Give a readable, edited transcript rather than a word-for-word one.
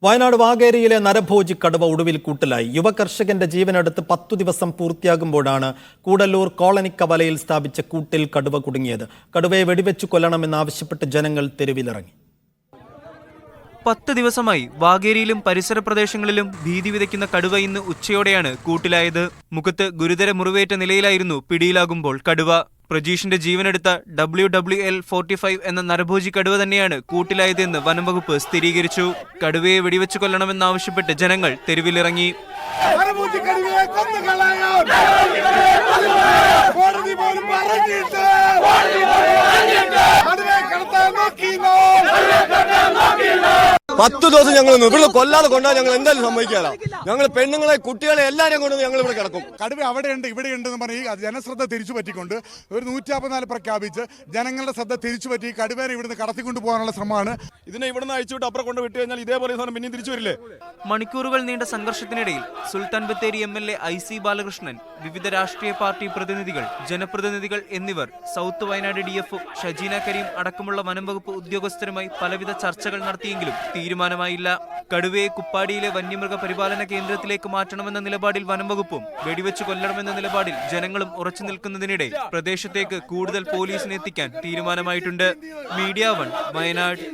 വയനാട് വാകേരിയിലെ നരഭോജി കടുവ ഒടുവിൽ കൂട്ടിലായി. യുവകർഷകന്റെ ജീവനെടുത്ത് 10 ദിവസം പൂർത്തിയാകുമ്പോഴാണ് കൂടല്ലൂർ കോളനിക്ക വലയിൽ സ്ഥാപിച്ച കൂട്ടിൽ കടുവ കുടുങ്ങിയത്. കടുവയെ വെടിവെച്ചു കൊല്ലണമെന്നാവശ്യപ്പെട്ട് ജനങ്ങൾ തെരുവിലിറങ്ങി. 10 ദിവസമായി വാകേരിയിലും പരിസര പ്രദേശങ്ങളിലും ഭീതി വിതയ്ക്കുന്ന കടുവ ഇന്ന് ഉച്ചയോടെയാണ് കൂട്ടിലായത്. മുഖത്ത് ഗുരുതര മുറിവേറ്റ നിലയിലായിരുന്നു പിടിയിലാകുമ്പോൾ കടുവ. പ്രജീഷിന്റെ ജീവനെടുത്ത WWL-45 എന്ന നരഭോജി കടുവ തന്നെയാണ് കൂട്ടിലായതെന്ന് വനംവകുപ്പ് സ്ഥിരീകരിച്ചു. കടുവയെ വെടിവെച്ചു കൊല്ലണമെന്നാവശ്യപ്പെട്ട് ജനങ്ങൾ തെരുവിലിറങ്ങി. പത്ത് ദിവസം ഞങ്ങൾ ഇവിടെ കൊല്ലാതെ കൊണ്ടാൽ ഞങ്ങൾ എന്തായാലും സമ്മതിക്കാതെ. ഞങ്ങൾ പെണ്ണുങ്ങളെ കുട്ടികളെ എല്ലാവരെയും കൊണ്ട് ഞങ്ങൾ ഇവിടെ കിടക്കും. കടുവ അവിടെയുണ്ട് ഇവിടെയുണ്ടെന്ന് പറഞ്ഞ് ജനശ്രദ്ധ തിരിച്ചു പറ്റിക്കൊണ്ട് ഒരു 154 പ്രഖ്യാപിച്ച് ജനങ്ങളുടെ ശ്രദ്ധ തിരിച്ചു പറ്റി കടുവേനെ ഇവിടുന്ന് കടത്തിക്കൊണ്ടു പോകാനുള്ള ശ്രമമാണ്. ഇതിനെ ഇവിടുന്ന് അയച്ചുവിട്ട് അപ്പുറം കൊണ്ട് വിട്ടു കഴിഞ്ഞാൽ ഇതേപോലെ സാധനം പിന്നെയും തിരിച്ചു വരില്ലേ? മണിക്കൂറുകൾ നീണ്ട സംഘർഷത്തിനിടയിൽ സുൽത്താൻ ബത്തേരി MLA IC ബാലകൃഷ്ണൻ, വിവിധ രാഷ്ട്രീയ പാർട്ടി പ്രതിനിധികൾ, ജനപ്രതിനിധികൾ എന്നിവർ സൗത്ത് വയനാട് DF ഷജീന കരീം അടക്കമുള്ള വനംവകുപ്പ് ഉദ്യോഗസ്ഥരുമായി പലവിധ ചർച്ചകൾ നടത്തിയെങ്കിലും തീരുമാനമായില്ല. കടുവയെ കുപ്പാടിയിലെ വന്യമൃഗ പരിപാലന കേന്ദ്രത്തിലേക്ക് മാറ്റണമെന്ന നിലപാടിൽ വനംവകുപ്പും വെടിവെച്ചു കൊല്ലണമെന്ന നിലപാടിൽ ജനങ്ങളും ഉറച്ചു നിൽക്കുന്നതിനിടെ പ്രദേശത്തേക്ക് കൂടുതൽ പോലീസിനെ എത്തിക്കാൻ തീരുമാനമായിട്ടുണ്ട്. മീഡിയ 1 വയനാട്.